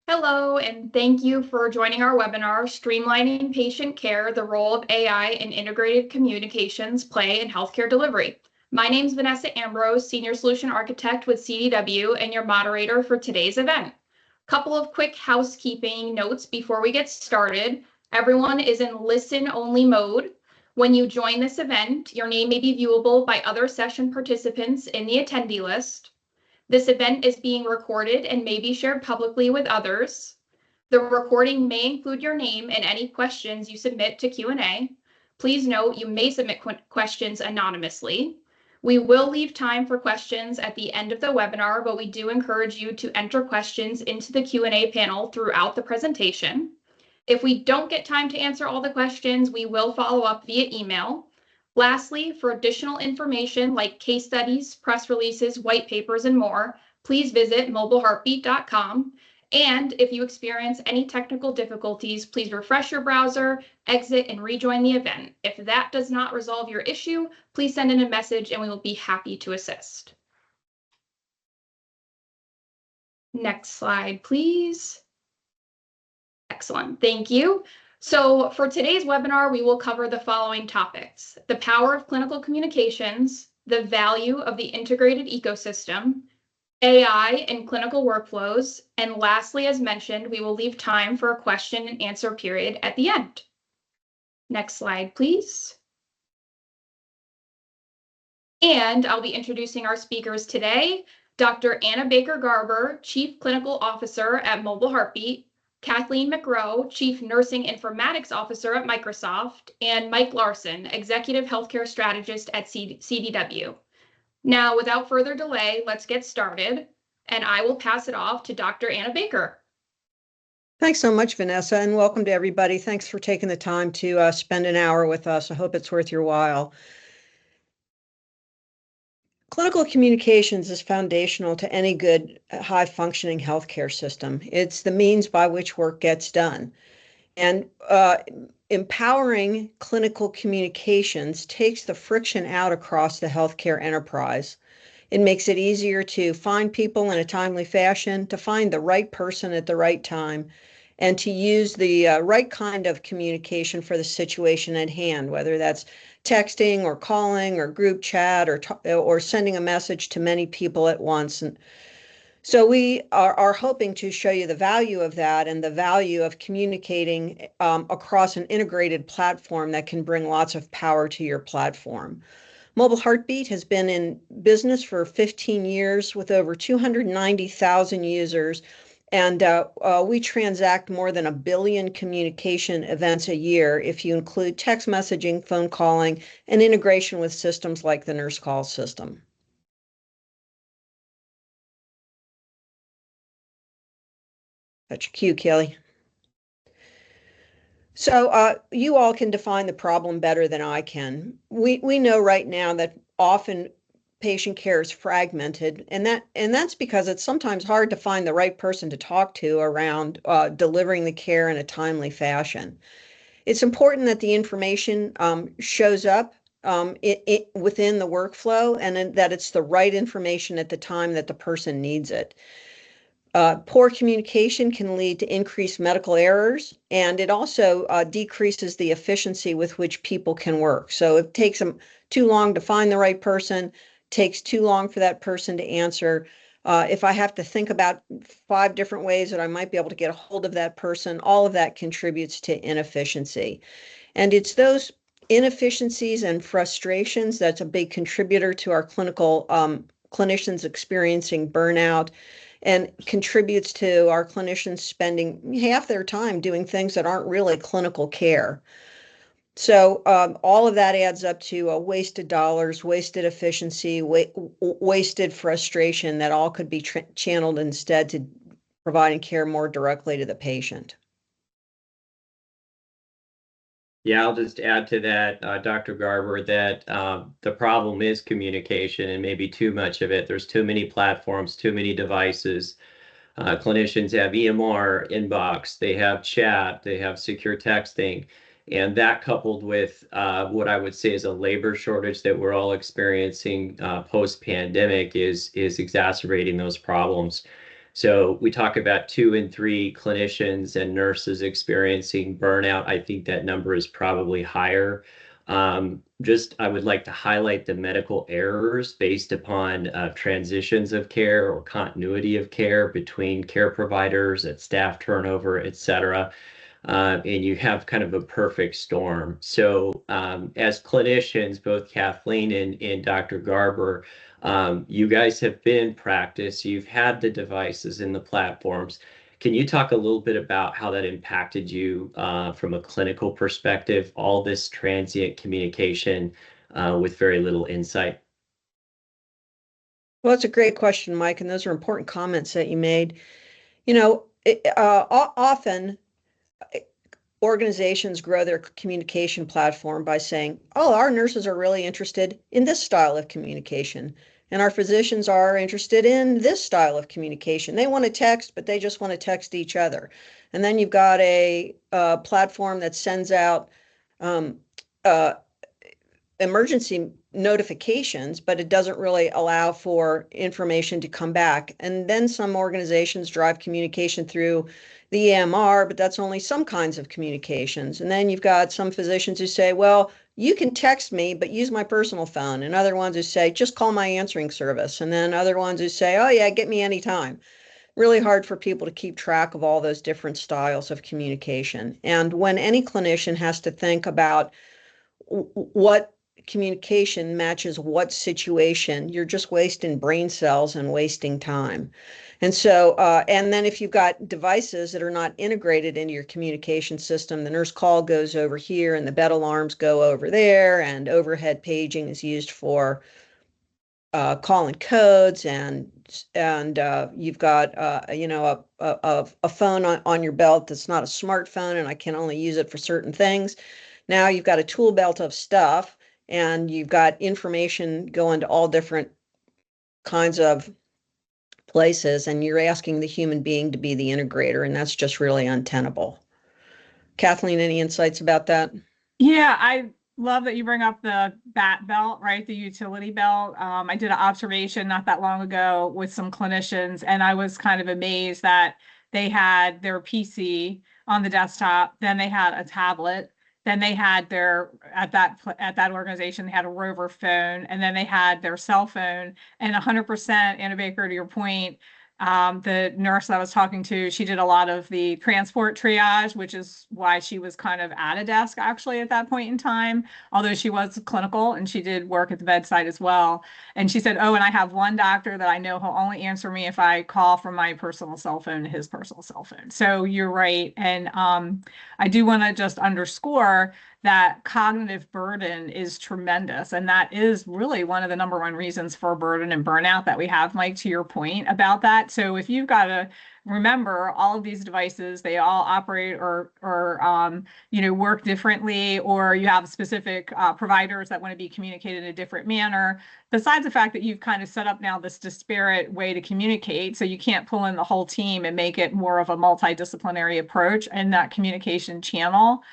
Hello, and thank you for joining our webinar, Streamlining Patient Care, the Role of AI in Integrated Communications Play in Healthcare Delivery. My name is Vanessa Ambrose, Senior Solution Architect with CDW and your moderator for today's event. Couple of quick housekeeping notes before we get started. Everyone is in listen-only mode. When you join this event, your name may be viewable by other session participants in the attendee list. This event is being recorded and may be shared publicly with others. The recording may include your name and any questions you submit to Q&A. Please note you may submit questions anonymously. We will leave time for questions at the end of the webinar, but we do encourage you to enter questions into the Q&A panel throughout the presentation. If we don't get time to answer all the questions, we will follow up via email. Lastly, for additional information like case studies, press releases, white papers, and more, please visit mobileheartbeat.com. And if you experience any technical difficulties, please refresh your browser, exit, and rejoin the event. If that does not resolve your issue, please send in a message and we will be happy to assist. Next slide, please. Excellent, thank you. So for today's webinar, we will cover the following topics: the power of clinical communications, the value of the integrated ecosystem, AI and clinical workflows, and lastly, as mentioned, we will leave time for a question and answer period at the end. Next slide, please. And I'll be introducing our speakers today: Dr. Annabaker Garber, Chief Clinical Officer at Mobile Heartbeat, Kathleen McGrow, Chief Nursing Informatics Officer at Microsoft, and Mike Larsen, Executive Healthcare Strategist at CDW. Now, without further delay, let's get started, and I will pass it off to Dr. Annabaker. Thanks so much, Vanessa, and welcome to everybody. Thanks for taking the time to spend an hour with us. I hope it's worth your while. Clinical communications is foundational to any good, high-functioning healthcare system. It's the means by which work gets done. And empowering clinical communications takes the friction out across the healthcare enterprise. It makes it easier to find people in a timely fashion, to find the right person at the right time, and to use the right kind of communication for the situation at hand, whether that's texting or calling or group chat or sending a message to many people at once. And so we are hoping to show you the value of that and the value of communicating across an integrated platform that can bring lots of power to your platform. Mobile Heartbeat has been in business for 15 years with over 290,000 users. And we transact more than 1 billion communication events a year if you include text messaging, phone calling, and integration with systems like the nurse call system. That's your cue, Kelly. So you all can define the problem better than I can. We know right now that often patient care is fragmented, and that's because it's sometimes hard to find the right person to talk to around delivering the care in a timely fashion. It's important that the information shows up within the workflow, and that it's the right information at the time that the person needs it. Poor communication can lead to increased medical errors, and it also decreases the efficiency with which people can work. So it takes them too long to find the right person, takes too long for that person to answer. If I have to think about 5 different ways that I might be able to get a hold of that person, all of that contributes to inefficiency. And it's those inefficiencies and frustrations that's a big contributor to our clinicians experiencing burnout, and contributes to our clinicians spending half their time doing things that aren't really clinical care. So all of that adds up to wasted dollars, wasted efficiency, wasted frustration that all could be channeled instead to providing care more directly to the patient. Yeah, I'll just add to that, Dr. Garber, that the problem is communication and maybe too much of it. There's too many platforms, too many devices. Clinicians have EMR inbox, they have chat, they have secure texting. And that coupled with what I would say is a labor shortage that we're all experiencing post-pandemic is exacerbating those problems. So we talk about 2 in 3 clinicians and nurses experiencing burnout. I think that number is probably higher. I would like to highlight the medical errors based upon transitions of care or continuity of care between care providers, at staff turnover, et cetera. And you have kind of a perfect storm. So as clinicians, both Kathleen and Dr. Garber, you guys have been in practice, you've had the devices and the platforms. Can you talk a little bit about how that impacted you from a clinical perspective, all this transient communication with very little insight? Well, that's a great question, Mike, and those are important comments that you made. Often organizations grow their communication platform by saying, oh, our nurses are really interested in this style of communication, and our physicians are interested in this style of communication. They want to text, but they just want to text each other. And then you've got a platform that sends out emergency notifications, but it doesn't really allow for information to come back. And then some organizations drive communication through the EMR, but that's only some kinds of communications. And then you've got some physicians who say, well, you can text me, but use my personal phone. And other ones who say, just call my answering service. And then other ones who say, oh yeah, get me anytime. Really hard for people to keep track of all those different styles of communication. And when any clinician has to think about what communication matches what situation, you're just wasting brain cells and wasting time. And so, and then if you've got devices that are not integrated into your communication system, the nurse call goes over here and the bed alarms go over there, and overhead paging is used for calling codes, and you've got a phone on your belt that's not a smartphone, and I can only use it for certain things. Now you've got a tool belt of stuff, and you've got information going to all different kinds of places, and you're asking the human being to be the integrator, and that's just really untenable. Kathleen, any insights about that? Yeah, I love that you bring up the BAT belt, right? The utility belt. I did an observation not that long ago with some clinicians, and I was kind of amazed that they had their PC on the desktop, then they had a tablet, then they had their, at that organization, they had a Rover phone, and then they had their cell phone. And 100%, Annabaker, to your point, the nurse that I was talking to, she did a lot of the transport triage, which is why she was kind of at a desk actually at that point in time, although she was clinical and she did work at the bedside as well. And she said, oh, and I have one doctor that I know he'll only answer me if I call from my personal cell phone to his personal cell phone. So you're right. And I do want to just underscore that cognitive burden is tremendous. And that is really one of the #1 reasons for burden and burnout that we have, Mike, to your point about that. So if you've got to remember all of these devices, they all operate or work differently, or you have specific providers that want to be communicated in a different manner. Besides the fact that you've kind of set up now this disparate way to communicate, so you can't pull in the whole team and make it more of a multidisciplinary approach in that communication channel.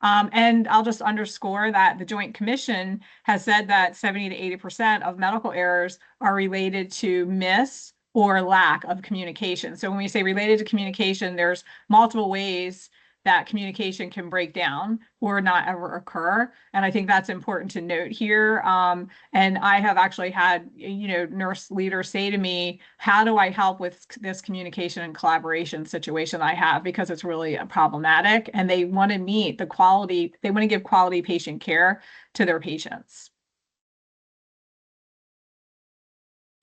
And I'll just underscore that the Joint Commission has said that 70 to 80% of medical errors are related to miss or lack of communication. So when we say related to communication, there's multiple ways that communication can break down or not ever occur. And I think that's important to note here. And I have actually had, nurse leaders say to me, how do I help with this communication and collaboration situation I have? Because it's really problematic, and they want to meet the quality, they want to give quality patient care to their patients.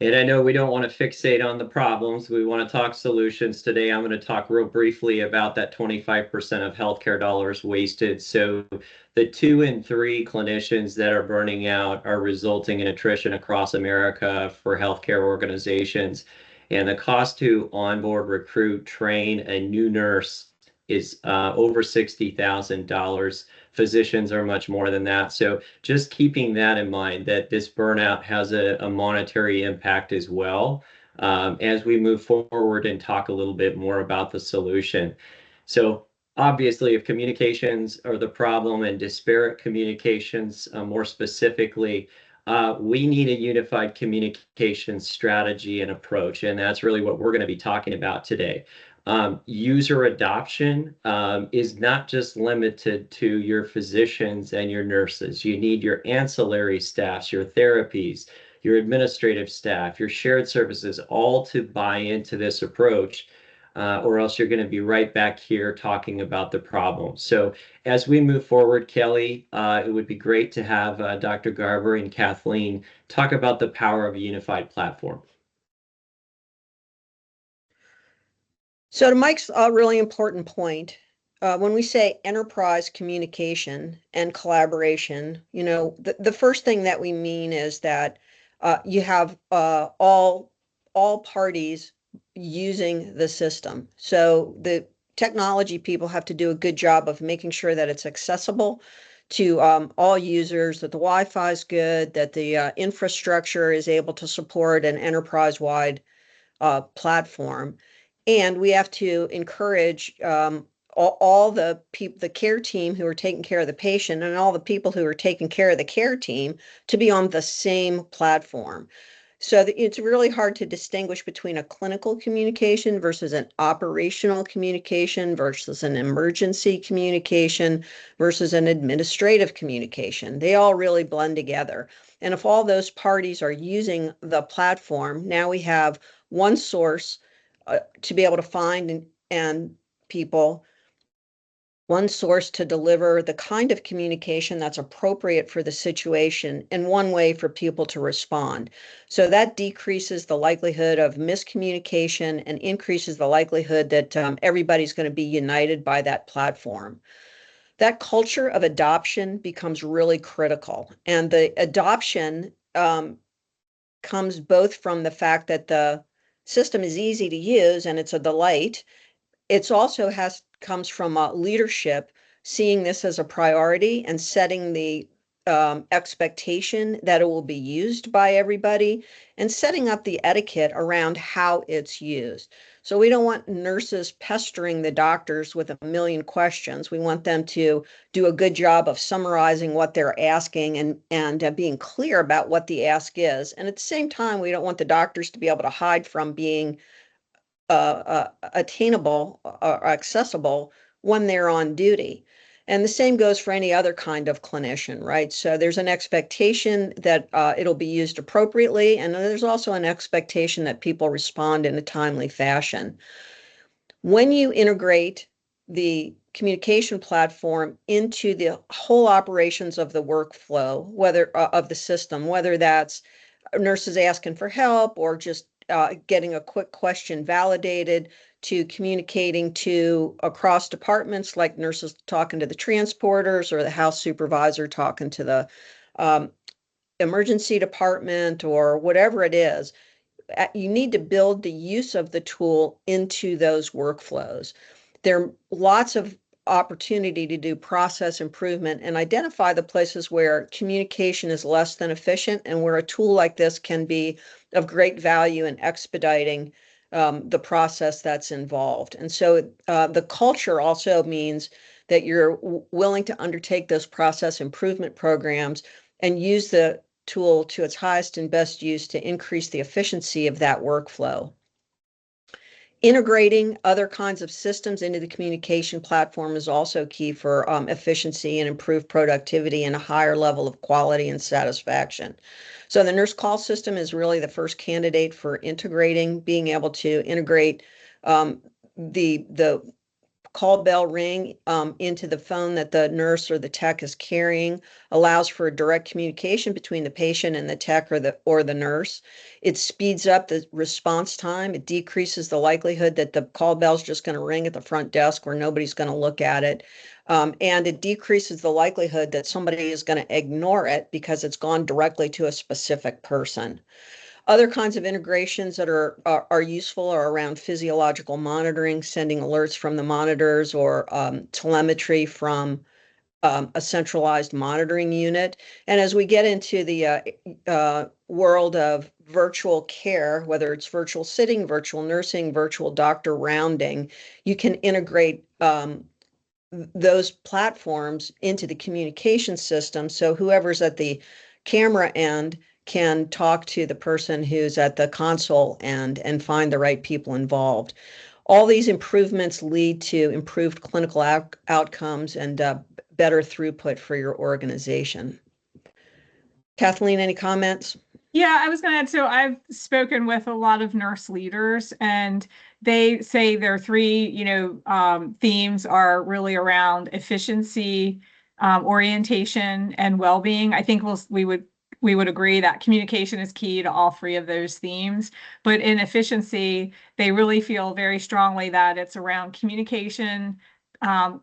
And I know we don't want to fixate on the problems. We want to talk solutions today. I'm going to talk real briefly about that 25% of healthcare dollars wasted. So the 2 in 3 clinicians that are burning out are resulting in attrition across America for healthcare organizations. And the cost to onboard, recruit, train a new nurse is over $60,000. Physicians are much more than that. So just keeping that in mind, that this burnout has a monetary impact as well, as we move forward and talk a little bit more about the solution. So obviously, if communications are the problem and disparate communications more specifically, we need a unified communication strategy and approach, and that's really what we're going to be talking about today. User adoption is not just limited to your physicians and your nurses. You need your ancillary staffs, your therapies, your administrative staff, your shared services, all to buy into this approach, or else you're going to be right back here talking about the problem. So as we move forward, Kelly, it would be great to have Dr. Garber and Kathleen talk about the power of a unified platform. So to Mike's really important point, when we say enterprise communication and collaboration, the first thing that we mean is that you have all parties using the system. So the technology people have to do a good job of making sure that it's accessible to all users, that the Wi-Fi is good, that the infrastructure is able to support an enterprise-wide platform. And we have to encourage all the people, the care team who are taking care of the patient, and all the people who are taking care of the care team to be on the same platform. So it's really hard to distinguish between a clinical communication versus an operational communication versus an emergency communication versus an administrative communication. They all really blend together. And if all those parties are using the platform, now we have one source to be able to find and people, one source to deliver the kind of communication that's appropriate for the situation, and one way for people to respond. So that decreases the likelihood of miscommunication and increases the likelihood that everybody's going to be united by that platform. That culture of adoption becomes really critical. And the adoption comes both from the fact that the system is easy to use and it's a delight. It's also comes from leadership seeing this as a priority and setting the expectation that it will be used by everybody and setting up the etiquette around how it's used. So we don't want nurses pestering the doctors with a million questions. We want them to do a good job of summarizing what they're asking and being clear about what the ask is. And at the same time, we don't want the doctors to be able to hide from being attainable or accessible when they're on duty. And the same goes for any other kind of clinician, right? So there's an expectation that it'll be used appropriately, and there's also an expectation that people respond in a timely fashion. When you integrate the communication platform into the whole operations of the workflow, whether of the system, whether that's nurses asking for help or just getting a quick question validated, to communicating to across departments, like nurses talking to the transporters or the house supervisor talking to the emergency department or whatever it is. You need to build the use of the tool into those workflows. There are lots of opportunity to do process improvement and identify the places where communication is less than efficient and where a tool like this can be of great value in expediting the process that's involved. And so the culture also means that you're willing to undertake those process improvement programs and use the tool to its highest and best use to increase the efficiency of that workflow. Integrating other kinds of systems into the communication platform is also key for efficiency and improved productivity and a higher level of quality and satisfaction. So the nurse call system is really the first candidate for integrating, being able to integrate the call bell ring into the phone that the nurse or the tech is carrying, allows for direct communication between the patient and the tech or the nurse. It speeds up the response time. It decreases the likelihood that the call bell is just going to ring at the front desk where nobody's going to look at it. And it decreases the likelihood that somebody is going to ignore it because it's gone directly to a specific person. Other kinds of integrations that are useful are around physiological monitoring, sending alerts from the monitors, or telemetry from a centralized monitoring unit. And as we get into the world of virtual care, whether it's virtual sitting, virtual nursing, virtual doctor rounding, you can integrate those platforms into the communication system. So whoever's at the camera end can talk to the person who's at the console end and find the right people involved. All these improvements lead to improved clinical outcomes and better throughput for your organization. Kathleen, any comments? Yeah, I was going to add, so I've spoken with a lot of nurse leaders, and they say their three, themes are really around efficiency, orientation, and well-being. I think we would agree that communication is key to all three of those themes. But in efficiency, they really feel very strongly that it's around communication,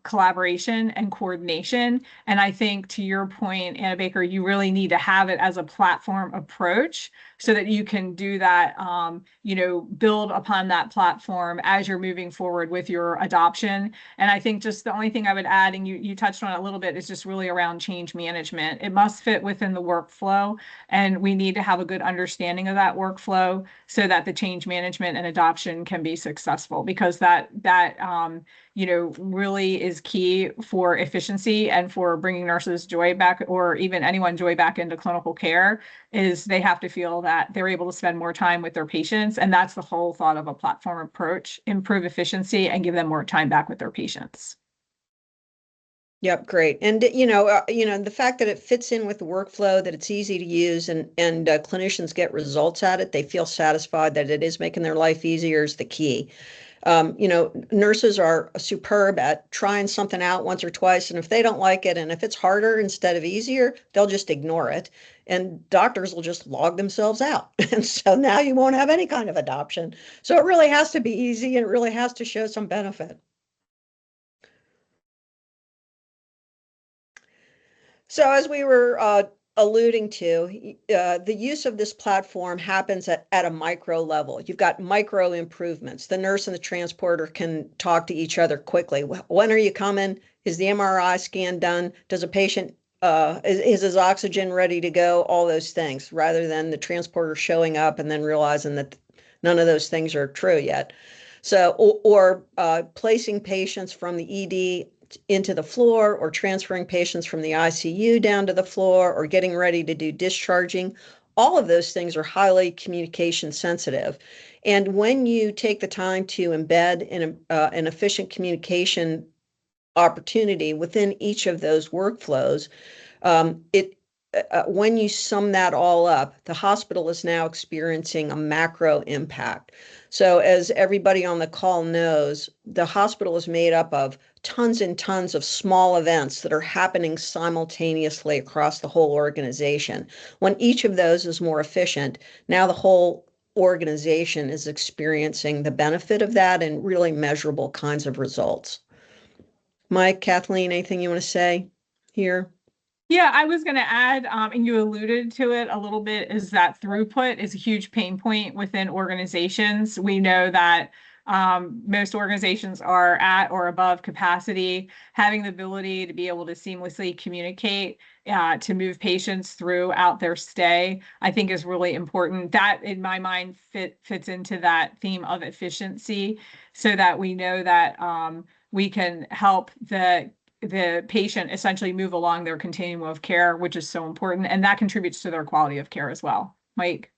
collaboration, and coordination. And I think, to your point, Annabaker, you really need to have it as a platform approach so that you can do that, build upon that platform as you're moving forward with your adoption. And I think just the only thing I would add, and you touched on it a little bit, is just really around change management. It must fit within the workflow, and we need to have a good understanding of that workflow so that the change management and adoption can be successful, because that really is key for efficiency and for bringing nurses joy back, or even anyone joy back into clinical care, is they have to feel that they're able to spend more time with their patients. And that's the whole thought of a platform approach: improve efficiency and give them more time back with their patients. Yep, great. And the fact that it fits in with the workflow, that it's easy to use, and clinicians get results at it, they feel satisfied that it is making their life easier, is the key. Nurses are superb at trying something out once or twice, and if they don't like it, and if it's harder instead of easier, they'll just ignore it, and doctors will just log themselves out. And so now you won't have any kind of adoption. So it really has to be easy, and it really has to show some benefit. So as we were alluding to, the use of this platform happens at a micro level. You've got micro improvements. The nurse and the transporter can talk to each other quickly. When are you coming? Is the MRI scan done? Does a patient, is his oxygen ready to go? All those things, rather than the transporter showing up and then realizing that none of those things are true yet. So, or placing patients from the ED into the floor, or transferring patients from the ICU down to the floor, or getting ready to do discharging. All of those things are highly communication sensitive. And when you take the time to embed an efficient communication opportunity within each of those workflows, when you sum that all up, the hospital is now experiencing a macro impact. So as everybody on the call knows, the hospital is made up of tons and tons of small events that are happening simultaneously across the whole organization. When each of those is more efficient, now the whole organization is experiencing the benefit of that and really measurable kinds of results. Mike, Kathleen, anything you want to say here? Yeah, I was going to add, and you alluded to it a little bit, is that throughput is a huge pain point within organizations. We know that most organizations are at or above capacity. Having the ability to be able to seamlessly communicate to move patients throughout their stay, I think, is really important. That, in my mind, fits into that theme of efficiency, so that we know that we can help the patient essentially move along their continuum of care, which is so important, and that contributes to their quality of care as well. Mike?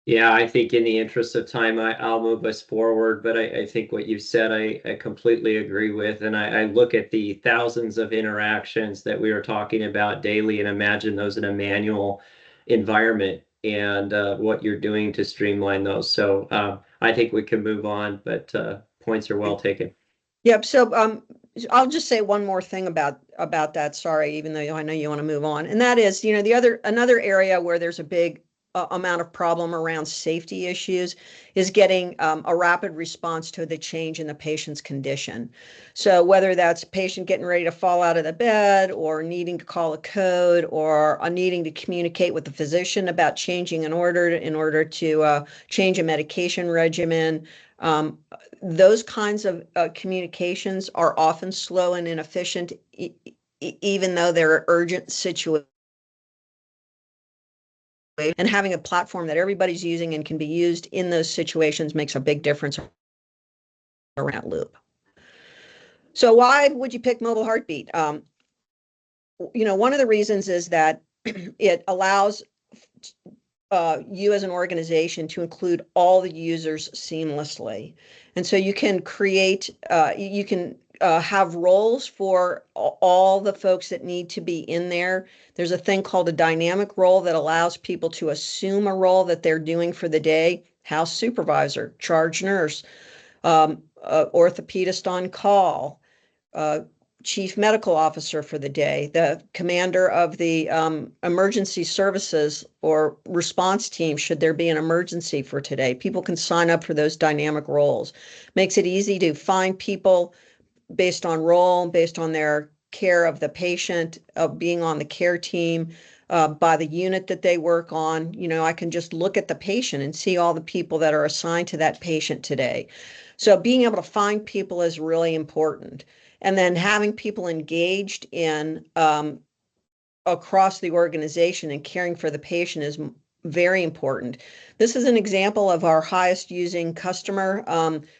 Yeah, I think in the interest of time, I'll move us forward, but I think what you said, I completely agree with. And I look at the thousands of interactions that we are talking about daily and imagine those in a manual environment, and what you're doing to streamline those. So I think we can move on, but points are well taken. Yep. So I'll just say one more thing about that. Sorry, even though I know you want to move on. And that is, another area where there's a big amount of problem around safety issues is getting a rapid response to the change in the patient's condition. So whether that's a patient getting ready to fall out of the bed, or needing to call a code, or needing to communicate with the physician about changing an order in order to change a medication regimen. Those kinds of communications are often slow and inefficient, even though they're urgent situations. And having a platform that everybody's using and can be used in those situations makes a big difference around loop. So why would you pick mobile heartbeat? one of the reasons is that it allows you as an organization to include all the users seamlessly. And so you can create, you can have roles for all the folks that need to be in there. There's a thing called a dynamic role that allows people to assume a role that they're doing for the day. House supervisor, charge nurse, orthopedist on call, chief medical officer for the day, the commander of the emergency services or response team should there be an emergency for today. People can sign up for those dynamic roles. Makes it easy to find people based on role, based on their care of the patient, of being on the care team, by the unit that they work on. I can just look at the patient and see all the people that are assigned to that patient today. So being able to find people is really important. And then having people engaged in across the organization and caring for the patient is very important. This is an example of our highest using customer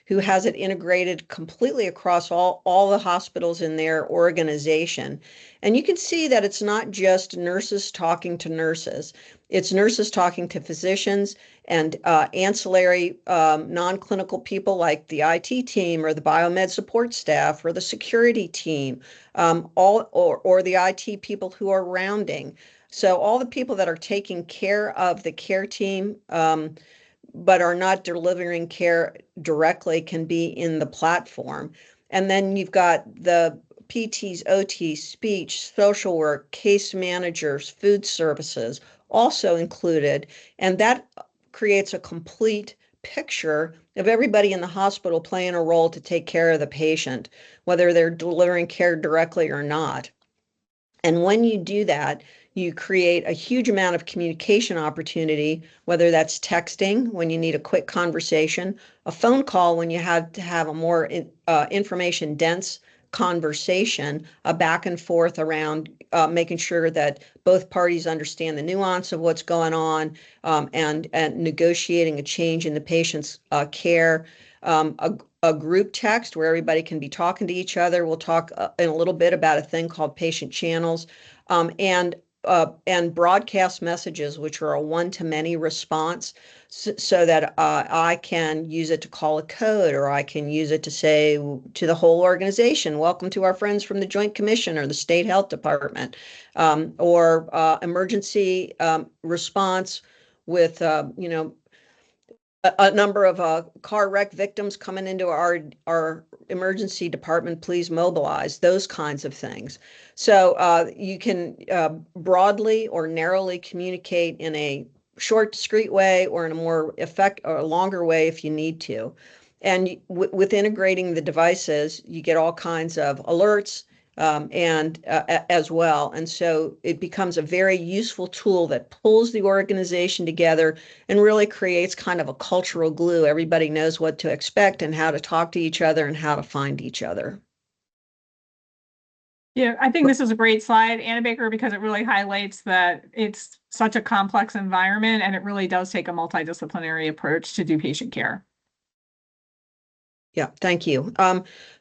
who has it integrated completely across all the hospitals in their organization. And you can see that it's not just nurses talking to nurses. It's nurses talking to physicians and ancillary non-clinical people like the IT team or the biomed support staff or the security team, or the IT people who are rounding. So all the people that are taking care of the care team, but are not delivering care directly, can be in the platform. And then you've got the PTs, OTs, speech, social work, case managers, food services also included. And that creates a complete picture of everybody in the hospital playing a role to take care of the patient, whether they're delivering care directly or not. And when you do that, you create a huge amount of communication opportunity, whether that's texting when you need a quick conversation, a phone call when you have to have a more information dense conversation, a back and forth around making sure that both parties understand the nuance of what's going on, and negotiating a change in the patient's care. A group text where everybody can be talking to each other. We'll talk in a little bit about a thing called patient channels, and broadcast messages, which are a one-to-many response, so that I can use it to call a code, or I can use it to say to the whole organization, welcome to our friends from the Joint Commission or the State Health Department, or emergency response with, a number of car wreck victims coming into our emergency department, please mobilize, those kinds of things. So you can broadly or narrowly communicate in a short, discreet way, or in a more or longer way if you need to. And with integrating the devices, you get all kinds of alerts, and as well. And so it becomes a very useful tool that pulls the organization together and really creates kind of a cultural glue. Everybody knows what to expect and how to talk to each other and how to find each other. Yeah, I think this is a great slide, Annabaker, because it really highlights that it's such a complex environment and it really does take a multidisciplinary approach to do patient care. Yeah, thank you.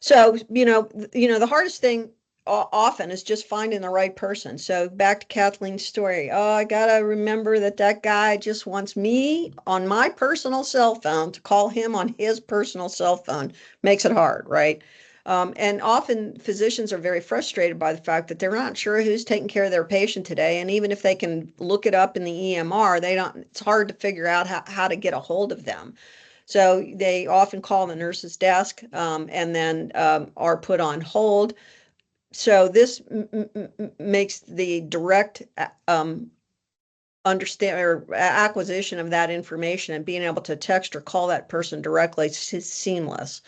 So, the hardest thing often is just finding the right person. So back to Kathleen's story. Oh, I gotta remember that guy just wants me on my personal cell phone to call him on his personal cell phone. Makes it hard, right? And often physicians are very frustrated by the fact that they're not sure who's taking care of their patient today. And even if they can look it up in the EMR, it's hard to figure out how to get a hold of them. So they often call the nurse's desk, and then are put on hold. So this makes the direct understand or acquisition of that information and being able to text or call that person directly seamless.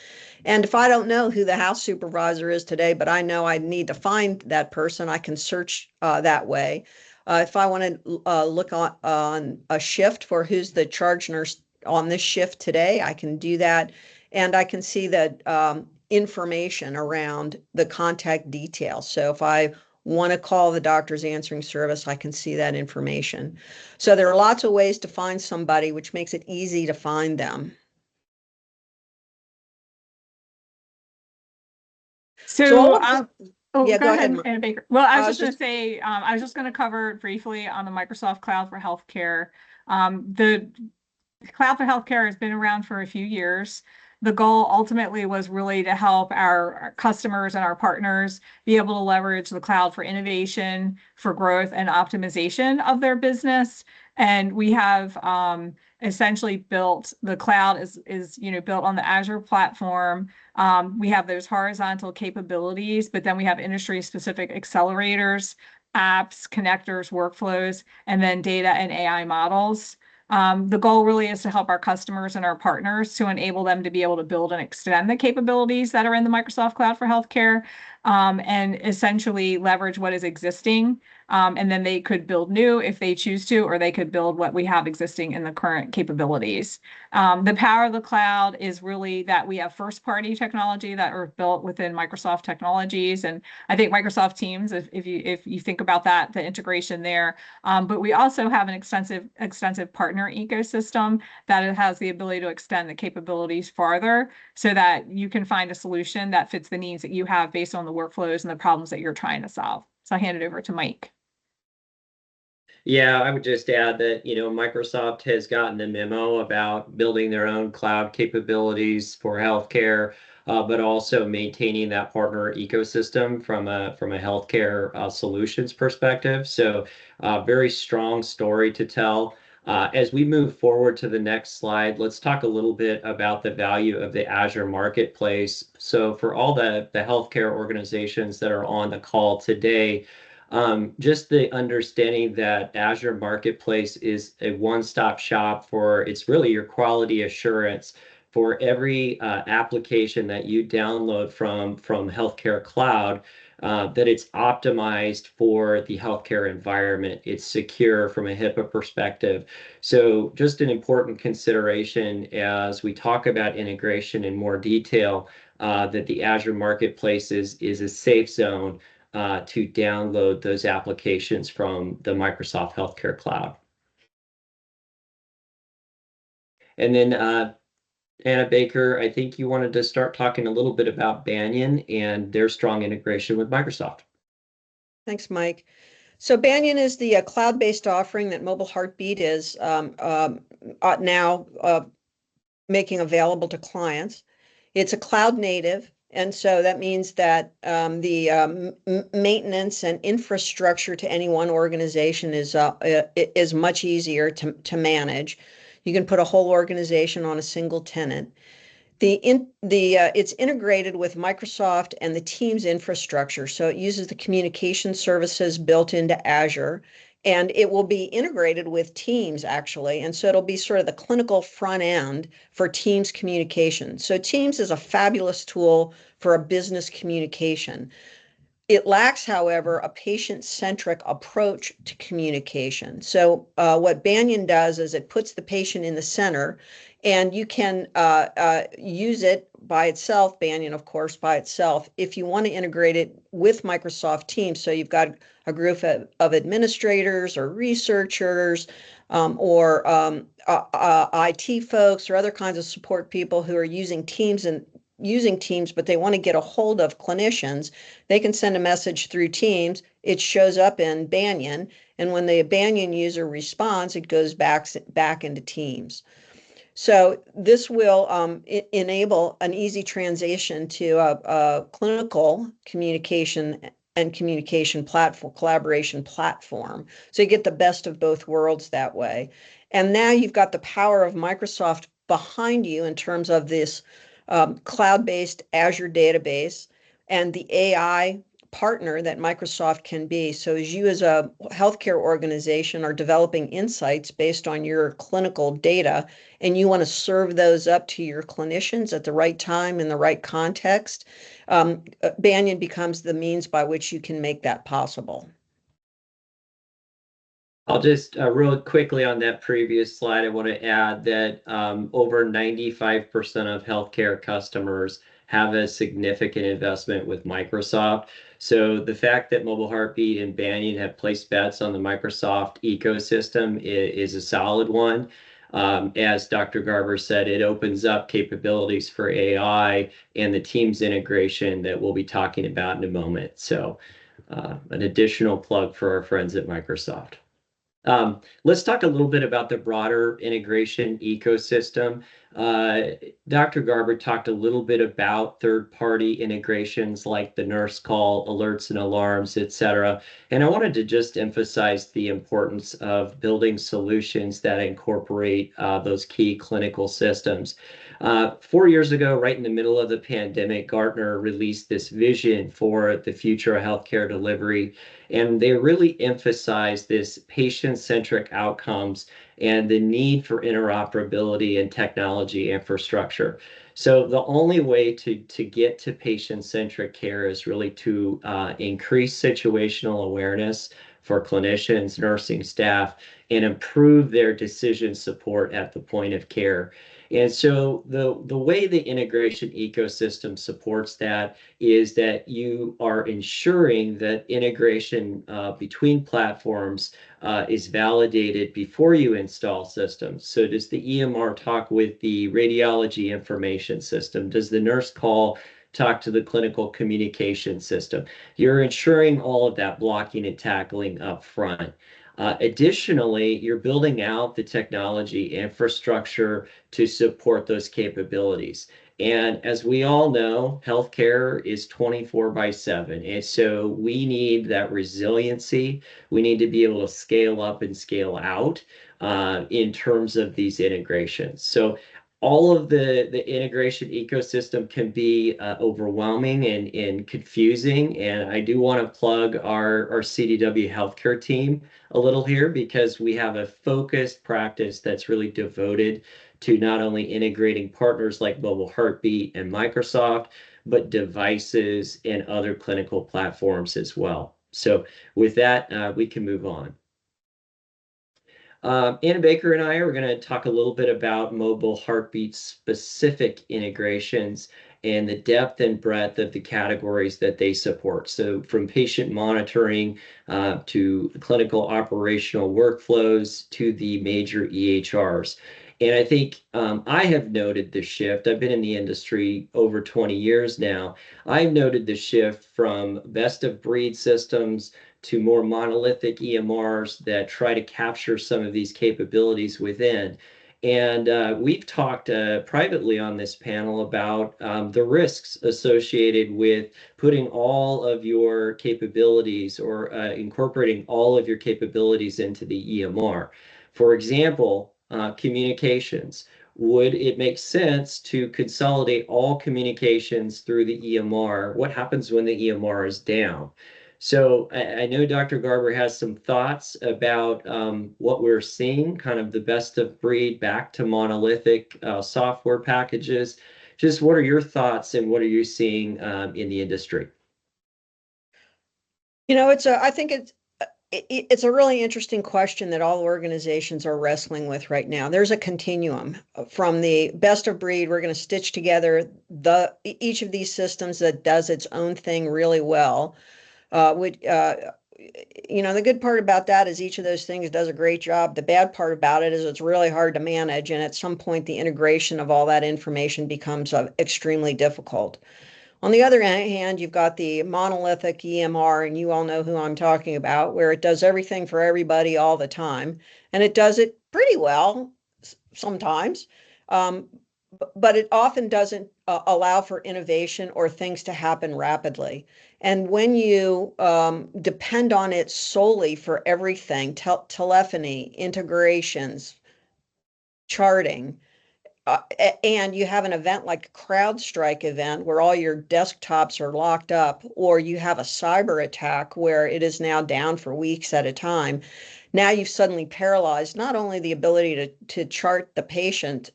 And if I don't know who the house supervisor is today, but I know I need to find that person, I can search that way. If I want to look on a shift for who's the charge nurse on this shift today, I can do that. And I can see that information around the contact details. So if I want to call the doctor's answering service, I can see that information. So there are lots of ways to find somebody, which makes it easy to find them. So Oh, Yeah, go ahead, Mark. Annabaker. Well, I was I just was going to just say, I was just going to cover it briefly on the Microsoft Cloud for Healthcare. The Cloud for Healthcare has been around for a few years. The goal ultimately was really to help our customers and our partners be able to leverage the cloud for innovation, for growth and optimization of their business. And we have essentially built the cloud is built on the Azure platform. We have those horizontal capabilities, but then we have industry specific accelerators, apps, connectors, workflows, and then data and AI models. The goal really is to help our customers and our partners to enable them to be able to build and extend the capabilities that are in the Microsoft Cloud for Healthcare, and essentially leverage what is existing. And then they could build new if they choose to, or they could build what we have existing in the current capabilities. The power of the cloud is really that we have first-party technology that are built within Microsoft technologies, and I think Microsoft Teams, if you think about that, the integration there. But we also have an extensive partner ecosystem that has the ability to extend the capabilities farther, so that you can find a solution that fits the needs that you have based on the workflows and the problems that you're trying to solve. So I'll hand it over to Mike. Yeah, I would just add that, Microsoft has gotten the memo about building their own cloud capabilities for healthcare, but also maintaining that partner ecosystem from a healthcare solutions perspective. So, very strong story to tell. As we move forward to the next slide, let's talk a little bit about the value of the Azure Marketplace. So, for all the healthcare organizations that are on the call today, just the understanding that Azure Marketplace is a one-stop shop for, it's really your quality assurance for every application that you download from Healthcare Cloud, that it's optimized for the healthcare environment. It's secure from a HIPAA perspective. So just an important consideration as we talk about integration in more detail, that the Azure Marketplace is a safe zone to download those applications from the Microsoft Healthcare Cloud. And then Annabaker, I think you wanted to start talking a little bit about Banyan and their strong integration with Microsoft. Thanks, Mike. So Banyan is the cloud-based offering that Mobile Heartbeat is now making available to clients. It's a cloud native, and so that means that the maintenance and infrastructure to any one organization is much easier to manage. You can put a whole organization on a single tenant. It's integrated with Microsoft and the Teams infrastructure, so it uses the communication services built into Azure, and it will be integrated with Teams actually, and so it'll be sort of the clinical front end for Teams communication. So Teams is a fabulous tool for a business communication. It lacks, however, a patient-centric approach to communication. So what Banyan does is it puts the patient in the center, and you can use it by itself, Banyan, of course, by itself, if you want to integrate it with Microsoft Teams. So you've got a group of administrators or researchers or IT folks or other kinds of support people who are using Teams, but they want to get a hold of clinicians. They can send a message through Teams. It shows up in Banyan, and when the Banyan user responds, it goes back into Teams. So this will enable an easy transition to a clinical communication and communication platform, collaboration platform. So you get the best of both worlds that way. And now you've got the power of Microsoft behind you in terms of this cloud-based Azure database and the AI partner that Microsoft can be. So as you as a healthcare organization are developing insights based on your clinical data, and you want to serve those up to your clinicians at the right time in the right context, Banyan becomes the means by which you can make that possible. I'll just real quickly on that previous slide, I want to add that over 95% of healthcare customers have a significant investment with Microsoft. So the fact that Mobile Heartbeat and Banyan have placed bets on the Microsoft ecosystem is a solid one. As Dr. Garber said, it opens up capabilities for AI and the Teams integration that we'll be talking about in a moment. So an additional plug for our friends at Microsoft. Let's talk a little bit about the broader integration ecosystem. Dr. Garber talked a little bit about third-party integrations like the nurse call, alerts and alarms, et cetera. And I wanted to just emphasize the importance of building solutions that incorporate those key clinical systems. 4 years ago, right in the middle of the pandemic, Gartner released this vision for the future of healthcare delivery. And they really emphasize this patient-centric outcomes and the need for interoperability and technology infrastructure. So the only way to get to patient-centric care is really to increase situational awareness for clinicians, nursing staff, and improve their decision support at the point of care. And so the way the integration ecosystem supports that is that you are ensuring that integration between platforms is validated before you install systems. So does the EMR talk with the radiology information system? Does the nurse call talk to the clinical communication system? You're ensuring all of that blocking and tackling up front. Additionally, you're building out the technology infrastructure to support those capabilities. And as we all know, healthcare is 24/7. And so we need that resiliency. We need to be able to scale up and scale out in terms of these integrations. So all of the integration ecosystem can be overwhelming and confusing. And I do want to plug our CDW healthcare team a little here because we have a focused practice that's really devoted to not only integrating partners like Mobile Heartbeat and Microsoft, but devices and other clinical platforms as well. So with that, we can move on. Annabaker and I are going to talk a little bit about Mobile Heartbeat specific integrations and the depth and breadth of the categories that they support. So from patient monitoring to clinical operational workflows to the major EHRs. And I think I have noted the shift. I've been in the industry over 20 years now. I've noted the shift from best of breed systems to more monolithic EMRs that try to capture some of these capabilities within. And we've talked privately on this panel about the risks associated with putting all of your capabilities or incorporating all of your capabilities into the EMR. For example, communications. Would it make sense to consolidate all communications through the EMR? What happens when the EMR is down? So I know Dr. Garber has some thoughts about what we're seeing, kind of the best of breed back to monolithic software packages. Just what are your thoughts and what are you seeing in the industry? You know, I think it's a really interesting question that all organizations are wrestling with right now. There's a continuum from the best of breed. We're going to stitch together each of these systems that does its own thing really well. You know, the good part about that is each of those things does a great job. The bad part about it is it's really hard to manage. And at some point, the integration of all that information becomes extremely difficult. On the other hand, you've got the monolithic EMR, and you all know who I'm talking about, where it does everything for everybody all the time. And it does it pretty well sometimes. But it often doesn't allow for innovation or things to happen rapidly. And when you depend on it solely for everything, telephony, integrations, charting, and you have an event like a CrowdStrike event where all your desktops are locked up, or you have a cyber attack where it is now down for weeks at a time, now you've suddenly paralyzed not only the ability to chart the patient,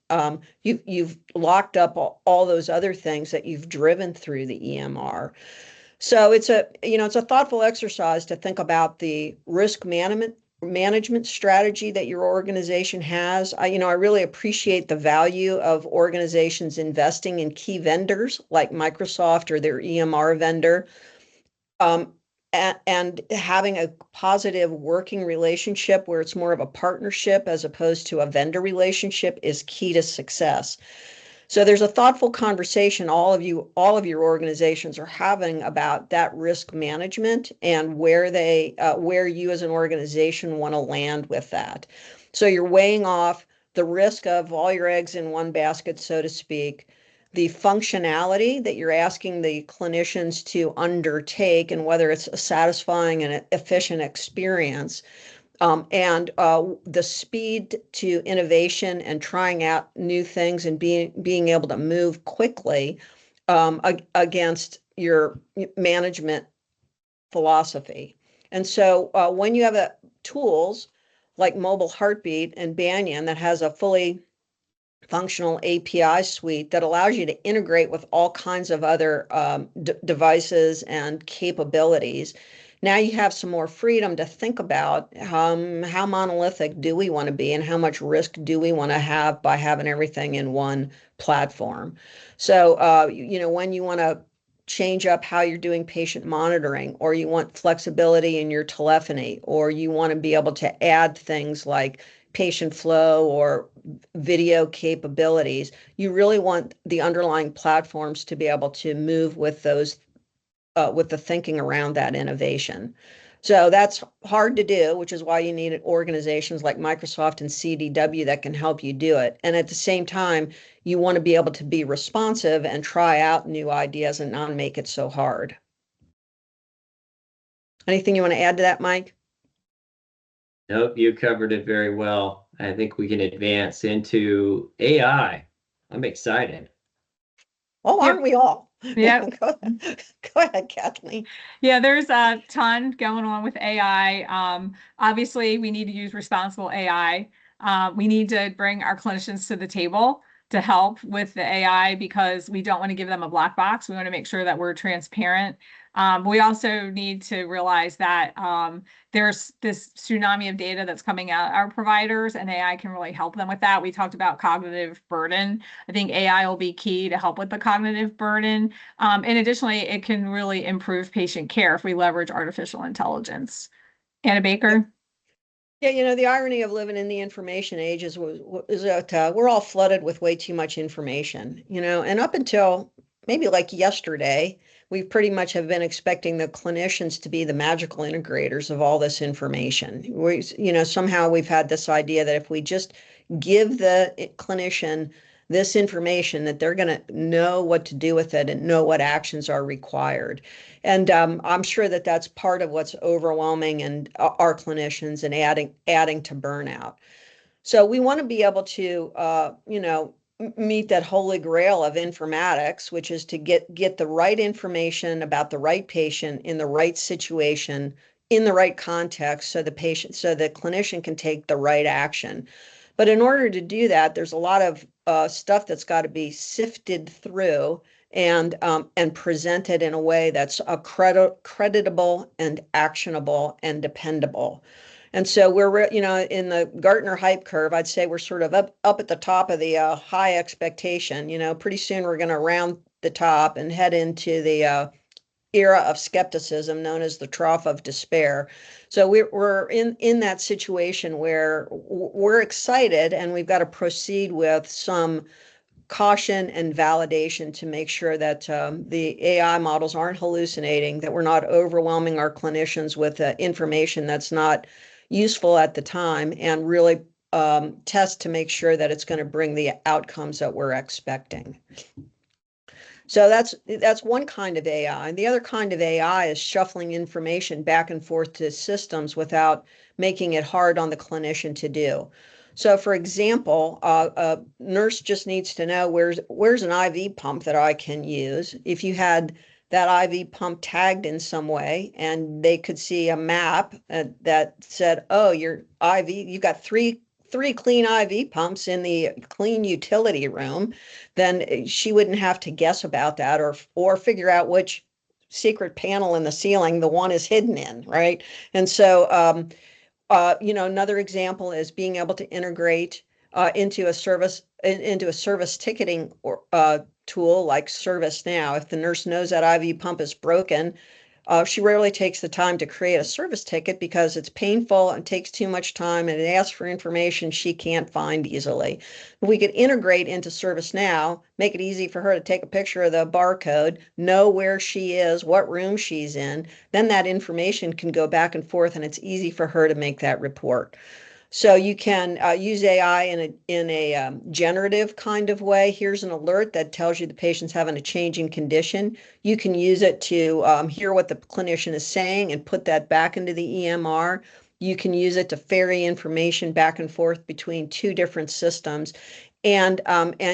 you've locked up all those other things that you've driven through the EMR. So it's a thoughtful exercise to think about the risk management strategy that your organization has. I really appreciate the value of organizations investing in key vendors like Microsoft or their EMR vendor. and having a positive working relationship where it's more of a partnership as opposed to a vendor relationship is key to success. So there's a thoughtful conversation all of your organizations are having about that risk management and where you as an organization want to land with that. So you're weighing off the risk of all your eggs in one basket, so to speak, the functionality that you're asking the clinicians to undertake, and whether it's a satisfying and efficient experience, and the speed to innovation and trying out new things and being able to move quickly against your management philosophy. And so when you have tools like Mobile Heartbeat and Banyan that has a fully functional API suite that allows you to integrate with all kinds of other devices and capabilities. Now you have some more freedom to think about how monolithic do we want to be and how much risk do we want to have by having everything in one platform. So, when you want to change up how you're doing patient monitoring, or you want flexibility in your telephony, or you want to be able to add things like patient flow or video capabilities, you really want the underlying platforms to be able to move with those, with the thinking around that innovation. So that's hard to do, which is why you need organizations like Microsoft and CDW that can help you do it. And at the same time, you want to be able to be responsive and try out new ideas and not make it so hard. Anything you want to add to that, Mike? Nope, you covered it very well. I think we can advance into AI. I'm excited. Oh, aren't we all? Yeah. Go ahead, Kathleen. Yeah, there's a ton going on with AI. Obviously, we need to use responsible AI. We need to bring our clinicians to the table to help with the AI because we don't want to give them a black box. We want to make sure that we're transparent. We also need to realize that there's this tsunami of data that's coming at our providers, and AI can really help them with that. We talked about cognitive burden. I think AI will be key to help with the cognitive burden. And additionally, it can really improve patient care if we leverage artificial intelligence. Annabaker? Yeah, the irony of living in the information age is that we're all flooded with way too much information, and up until maybe like yesterday, we pretty much have been expecting the clinicians to be the magical integrators of all this information. Somehow we've had this idea that if we just give the clinician this information, that they're going to know what to do with it and know what actions are required. And I'm sure that that's part of what's overwhelming and our clinicians and adding to burnout. So we want to be able to, meet that holy grail of informatics, which is to get the right information about the right patient in the right situation, in the right context, so the clinician can take the right action. But in order to do that, there's a lot of stuff that's got to be sifted through and presented in a way that's creditable and actionable and dependable. And so we're, in the Gartner hype curve, I'd say we're sort of up at the top of the high expectation. Pretty soon we're going to round the top and head into the era of skepticism known as the trough of despair. So we're in that situation where we're excited, and we've got to proceed with some caution and validation to make sure that the AI models aren't hallucinating, that we're not overwhelming our clinicians with information that's not useful at the time, and really test to make sure that it's going to bring the outcomes that we're expecting. So that's one kind of AI. And the other kind of AI is shuffling information back and forth to systems without making it hard on the clinician to do. So for example, a nurse just needs to know where's an IV pump that I can use. If you had that IV pump tagged in some way, and they could see a map that said, oh, your IV, you got three clean IV pumps in the clean utility room, then she wouldn't have to guess about that or figure out which secret panel in the ceiling the one is hidden in, right? And so, another example is being able to integrate into a service ticketing tool like ServiceNow. If the nurse knows that IV pump is broken, She rarely takes the time to create a service ticket because it's painful and takes too much time, and it asks for information she can't find easily. If we could integrate into ServiceNow, make it easy for her to take a picture of the barcode, know where she is, what room she's in, then that information can go back and forth, and it's easy for her to make that report. So you can use AI in a generative kind of way. Here's an alert that tells you the patient's having a changing condition. You can use it to hear what the clinician is saying and put that back into the EMR. You can use it to ferry information back and forth between two different systems. And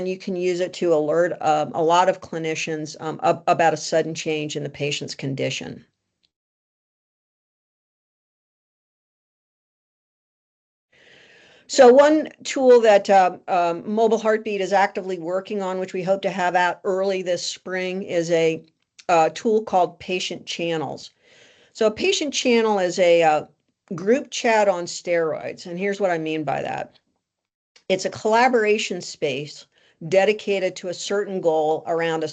you can use it to alert a lot of clinicians about a sudden change in the patient's condition. So one tool that Mobile Heartbeat is actively working on, which we hope to have out early this spring, is a tool called Patient Channels. So a patient channel is a group chat on steroids. And here's what I mean by that. It's a collaboration space dedicated to a certain goal around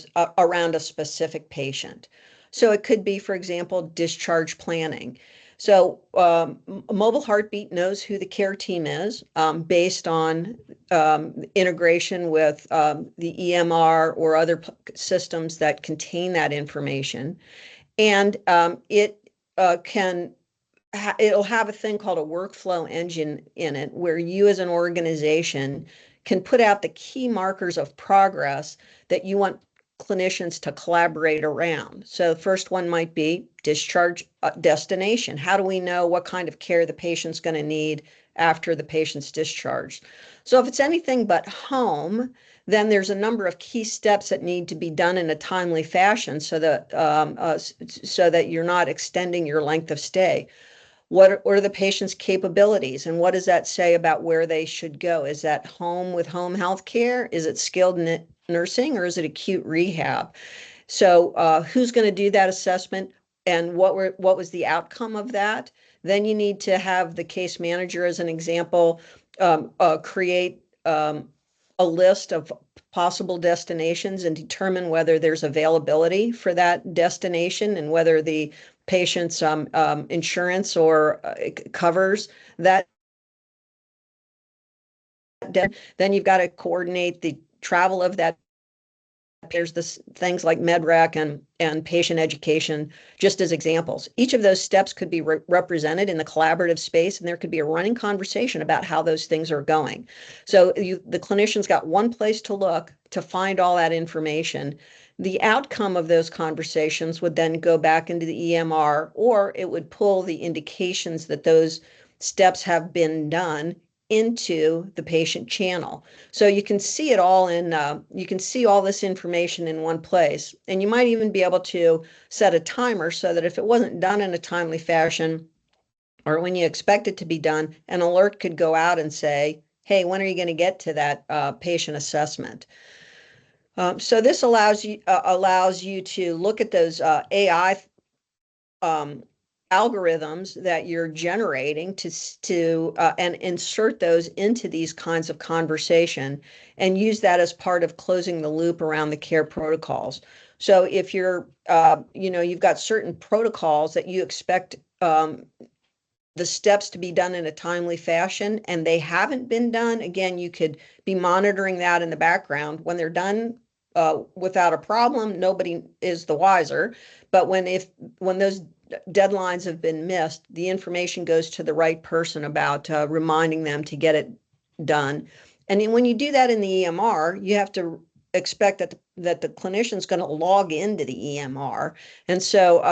a specific patient. So it could be, for example, discharge planning. So Mobile Heartbeat knows who the care team is based on integration with the EMR or other systems that contain that information. And it'll have a thing called a workflow engine in it where you as an organization can put out the key markers of progress that you want clinicians to collaborate around. So the first one might be discharge destination. How do we know what kind of care the patient's going to need after the patient's discharged? So if it's anything but home, then there's a number of key steps that need to be done in a timely fashion so that you're not extending your length of stay. What are the patient's capabilities, and what does that say about where they should go? Is that home with home health care? Is it skilled nursing, or is it acute rehab? So who's going to do that assessment, and what was the outcome of that? Then you need to have the case manager, as an example, create a list of possible destinations and determine whether there's availability for that destination and whether the patient's insurance or covers that. Then you've got to coordinate the travel of that. There's things like MedRec and patient education, just as examples. Each of those steps could be represented in the collaborative space, and there could be a running conversation about how those things are going. So the clinician's got one place to look to find all that information. The outcome of those conversations would then go back into the EMR, or it would pull the indications that those steps have been done into the patient channel. So you can see it all you can see all this information in one place. And you might even be able to set a timer so that if it wasn't done in a timely fashion, or when you expect it to be done, an alert could go out and say, hey, when are you going to get to that patient assessment? So this allows you to look at those AI algorithms that you're generating and insert those into these kinds of conversation and use that as part of closing the loop around the care protocols. So if you're, you've got certain protocols that you expect the steps to be done in a timely fashion and they haven't been done, again, you could be monitoring that in the background. When they're done without a problem, nobody is the wiser. But when those deadlines have been missed, the information goes to the right person about reminding them to get it done. And then when you do that in the EMR, you have to expect that the clinician's going to log into the EMR. And so,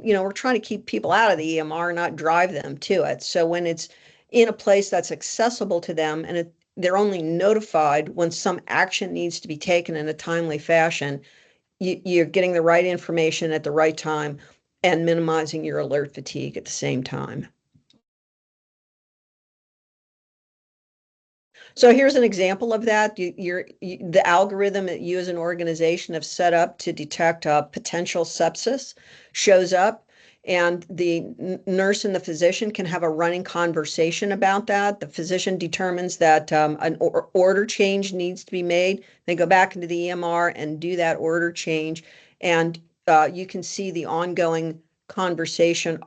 we're trying to keep people out of the EMR, not drive them to it. So when it's in a place that's accessible to them and they're only notified when some action needs to be taken in a timely fashion, you're getting the right information at the right time and minimizing your alert fatigue at the same time. So here's an example of that. The algorithm that you as an organization have set up to detect potential sepsis shows up, and the nurse and the physician can have a running conversation about that. The physician determines that an order change needs to be made. They go back into the EMR and do that order change, and you can see the ongoing conversation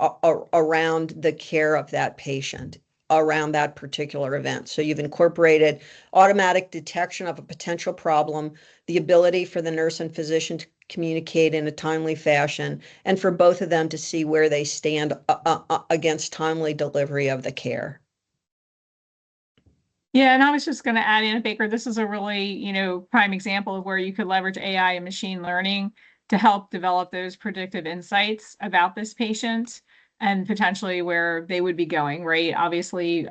around the care of that patient around that particular event. So you've incorporated automatic detection of a potential problem, the ability for the nurse and physician to communicate in a timely fashion, and for both of them to see where they stand against timely delivery of the care. Yeah, and I was just going to add, Annabaker, this is a really, prime example of where you could leverage AI and machine learning to help develop those predictive insights about this patient and potentially where they would be going, right? Obviously,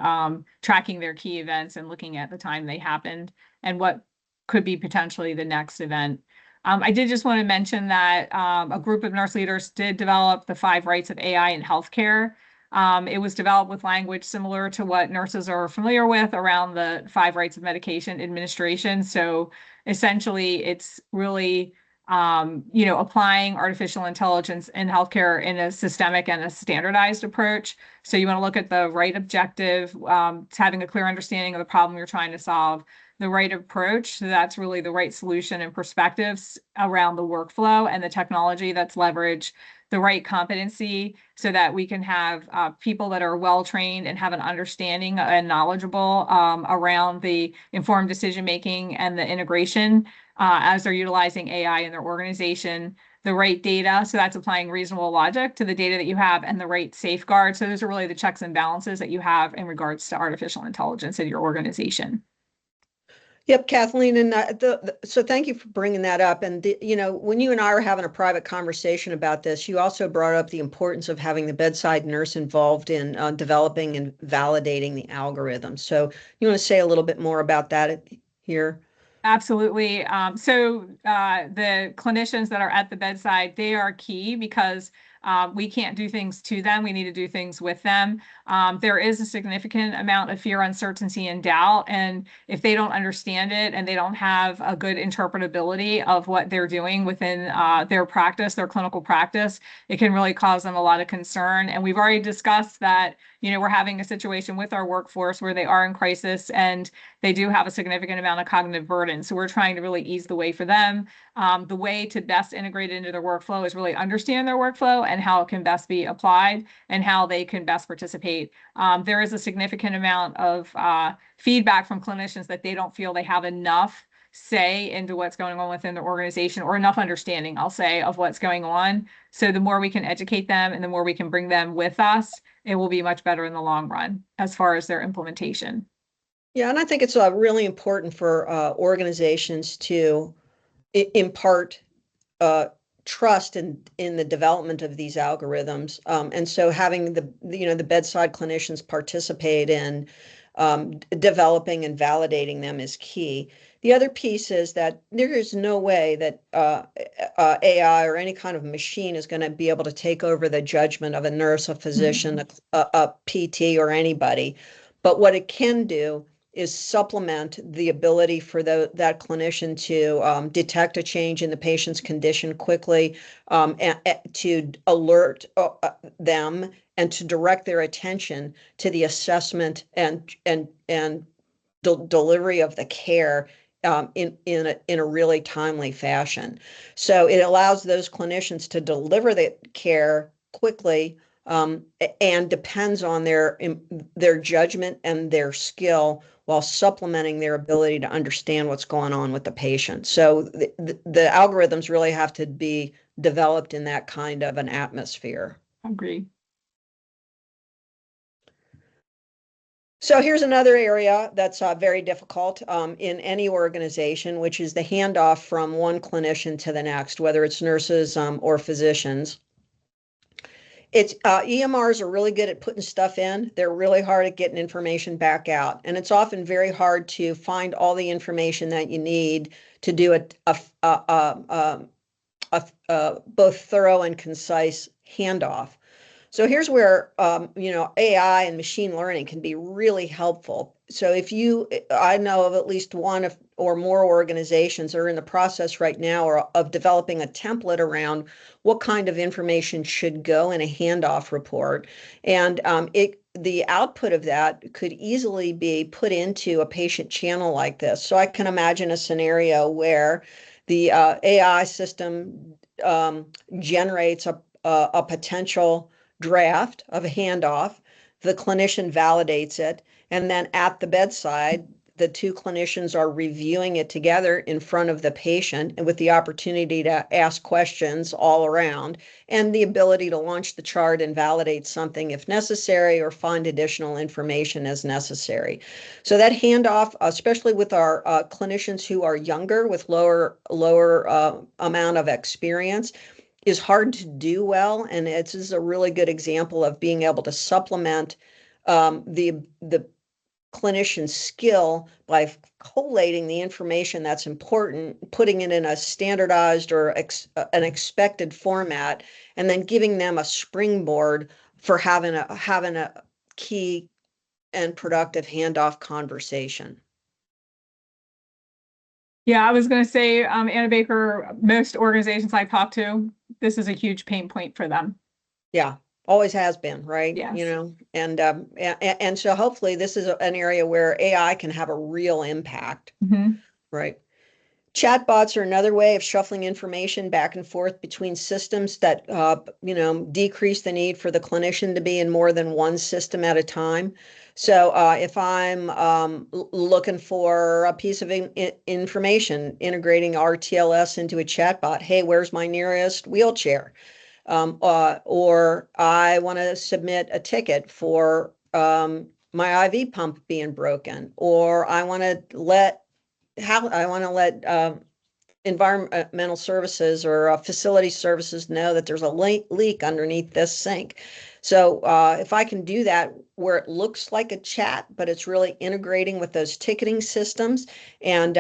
tracking their key events and looking at the time they happened and what could be potentially the next event. I did just want to mention that a group of nurse leaders did develop the 5 rights of AI in healthcare. It was developed with language similar to what nurses are familiar with around the 5 rights of medication administration. So essentially, it's really applying artificial intelligence in healthcare in a systemic and a standardized approach. So you want to look at the right objective, having a clear understanding of the problem you're trying to solve, the right approach. So that's really the right solution and perspectives around the workflow and the technology that's leveraged, the right competency so that we can have people that are well-trained and have an understanding and knowledgeable around the informed decision-making and the integration as they're utilizing AI in their organization, the right data. So that's applying reasonable logic to the data that you have and the right safeguards. So those are really the checks and balances that you have in regards to artificial intelligence in your organization. Yep, Kathleen, and so thank you for bringing that up. And when you and I are having a private conversation about this, you also brought up the importance of having the bedside nurse involved in developing and validating the algorithm. So you want to say a little bit more about that here? Absolutely. So the clinicians that are at the bedside, they are key because we can't do things to them. We need to do things with them. There is a significant amount of fear, uncertainty, and doubt. And if they don't understand it and they don't have a good interpretability of what they're doing within their practice, their clinical practice, it can really cause them a lot of concern. And we've already discussed that, we're having a situation with our workforce where they are in crisis and they do have a significant amount of cognitive burden. So we're trying to really ease the way for them. The way to best integrate it into their workflow is really understand their workflow and how it can best be applied and how they can best participate. There is a significant amount of feedback from clinicians that they don't feel they have enough say into what's going on within the organization or enough understanding, I'll say, of what's going on. So the more we can educate them and the more we can bring them with us, it will be much better in the long run as far as their implementation. Yeah, and I think it's really important for organizations to impart trust in the development of these algorithms, and so having the bedside clinicians participate in developing and validating them is key. The other piece is that there is no way that AI or any kind of machine is going to be able to take over the judgment of a nurse, a physician, a PT, or anybody. But what it can do is supplement the ability for that clinician to detect a change in the patient's condition quickly, and to alert them and to direct their attention to the assessment and delivery of the care in a really timely fashion. So it allows those clinicians to deliver the care quickly, and depends on their judgment and their skill while supplementing their ability to understand what's going on with the patient. So the algorithms really have to be developed in that kind of an atmosphere. Agree. So here's another area that's very difficult in any organization, which is the handoff from one clinician to the next, whether it's nurses or physicians. It's EMRs are really good at putting stuff in. They're really hard at getting information back out. And it's often very hard to find all the information that you need to do a both thorough and concise handoff. So here's where, AI and machine learning can be really helpful. So I know of at least one or more organizations are in the process right now of developing a template around what kind of information should go in a handoff report. And the output of that could easily be put into a patient channel like this. So I can imagine a scenario where the AI system generates a a potential draft of a handoff. The clinician validates it, and then at the bedside, the two clinicians are reviewing it together in front of the patient and with the opportunity to ask questions all around and the ability to launch the chart and validate something if necessary or find additional information as necessary. So that handoff, especially with our clinicians who are younger with lower amount of experience, is hard to do well. And it's a really good example of being able to supplement the clinician's skill by collating the information that's important, putting it in a standardized or an expected format, and then giving them a springboard for having a key and productive handoff conversation. Yeah, I was going to say, Annabaker, most organizations I talk to, this is a huge pain point for them. Yeah. Always has been, right? Yes. You know, and so hopefully this is an area where AI can have a real impact, right? Chatbots are another way of shuffling information back and forth between systems that, decrease the need for the clinician to be in more than one system at a time. So if I'm looking for a piece of information, integrating RTLS into a chatbot, hey, where's my nearest wheelchair? Or I want to submit a ticket for my IV pump being broken, or I want to let environmental services or facility services know that there's a leak underneath this sink. So if I can do that where it looks like a chat, but it's really integrating with those ticketing systems, and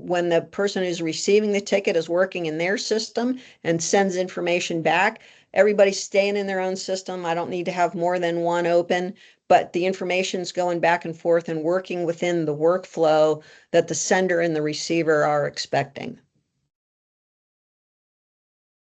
when the person who's receiving the ticket is working in their system and sends information back, everybody's staying in their own system. I don't need to have more than one open, but the information's going back and forth and working within the workflow that the sender and the receiver are expecting.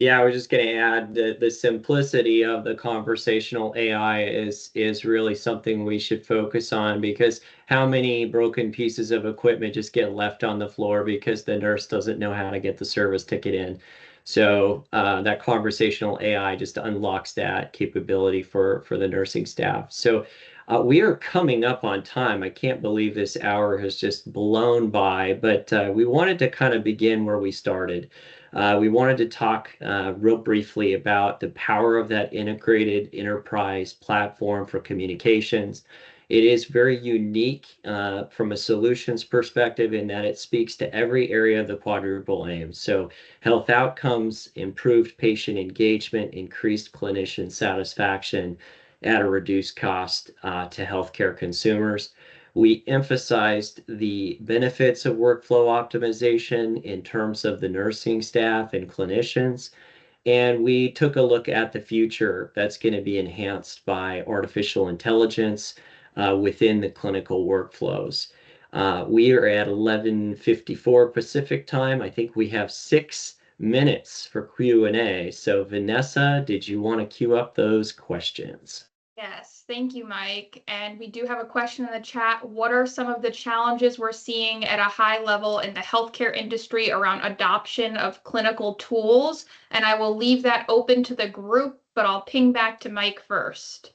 Yeah, I was just going to add that the simplicity of the conversational AI is really something we should focus on, because how many broken pieces of equipment just get left on the floor because the nurse doesn't know how to get the service ticket in. So that conversational AI just unlocks that capability for the nursing staff. So we are coming up on time. I can't believe this hour has just blown by, but we wanted to kind of begin where we started. We wanted to talk real briefly about the power of that integrated enterprise platform for communications. It is very unique from a solutions perspective in that it speaks to every area of the quadruple aim. So health outcomes, improved patient engagement, increased clinician satisfaction at a reduced cost to healthcare consumers. We emphasized the benefits of workflow optimization in terms of the nursing staff and clinicians. And we took a look at the future that's going to be enhanced by artificial intelligence within the clinical workflows. We are at 11:54 Pacific time. I think we have 6 minutes for Q&A. So Vanessa, did you want to queue up those questions? Yes, thank you, Mike. And we do have a question in the chat. What are some of the challenges we're seeing at a high level in the healthcare industry around adoption of clinical tools? And I will leave that open to the group, but I'll ping back to Mike first.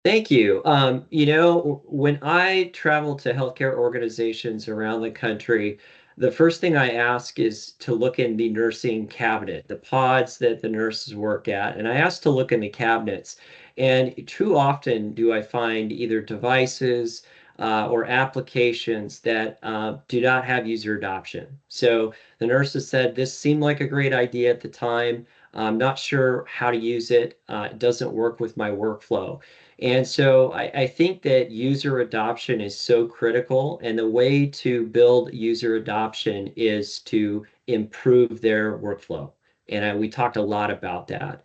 Thank you. When I travel to healthcare organizations around the country, the first thing I ask is to look in the nursing cabinet, the pods that the nurses work at. And I ask to look in the cabinets. And too often do I find either devices or applications that do not have user adoption. So the nurses said, this seemed like a great idea at the time. I'm not sure how to use it. It doesn't work with my workflow. And so I think that user adoption is so critical, and the way to build user adoption is to improve their workflow. And we talked a lot about that.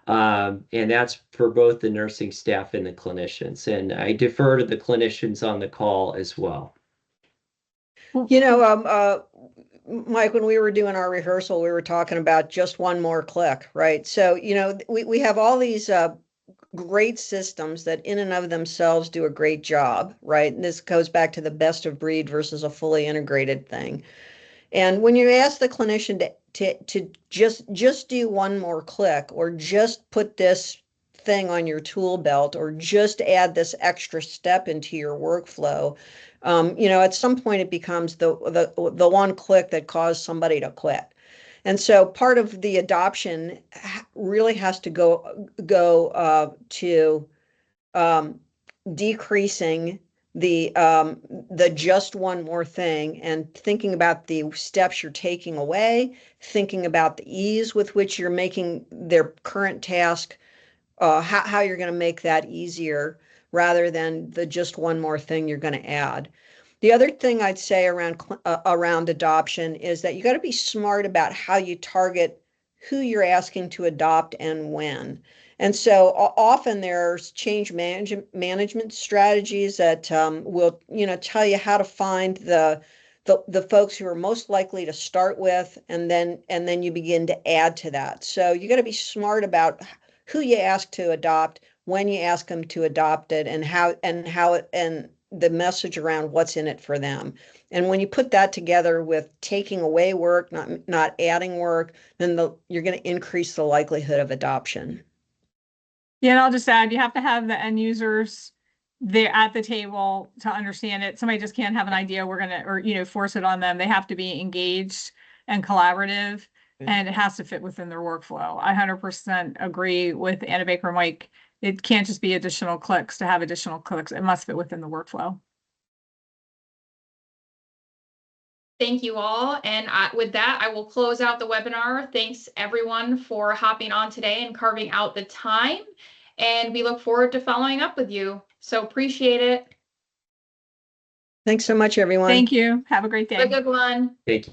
And that's for both the nursing staff and the clinicians. And I defer to the clinicians on the call as well. Mike, when we were doing our rehearsal, we were talking about just one more click, right? So, we have all these great systems that in and of themselves do a great job, right? And this goes back to the best of breed versus a fully integrated thing. And when you ask the clinician to just do one more click, or just put this thing on your tool belt, or just add this extra step into your workflow. At some point it becomes the one click that caused somebody to quit. And so part of the adoption really has to go to decreasing the just one more thing, and thinking about the steps you're taking away, thinking about the ease with which you're making their current task, how you're going to make that easier, rather than the just one more thing you're going to add. The other thing I'd say around adoption is that you got to be smart about how you target who you're asking to adopt and when. And so often there's change management strategies that will tell you how to find the folks who are most likely to start with, and then you begin to add to that. So you got to be smart about who you ask to adopt, when you ask them to adopt it, and how the message around what's in it for them. And when you put that together with taking away work, not adding work, then you're going to increase the likelihood of adoption. Yeah, and I'll just add, you have to have the end users there at the table to understand it. Somebody just can't have an idea, or force it on them. They have to be engaged and collaborative, and it has to fit within their workflow. I 100% agree with Annabaker and Mike. It can't just be additional clicks to have additional clicks. It must fit within the workflow. Thank you all. And with that, I will close out the webinar. Thanks everyone for hopping on today and carving out the time. And we look forward to following up with you. So appreciate it. Thanks so much, everyone. Thank you. Have a great day. Have a good one. Thank you.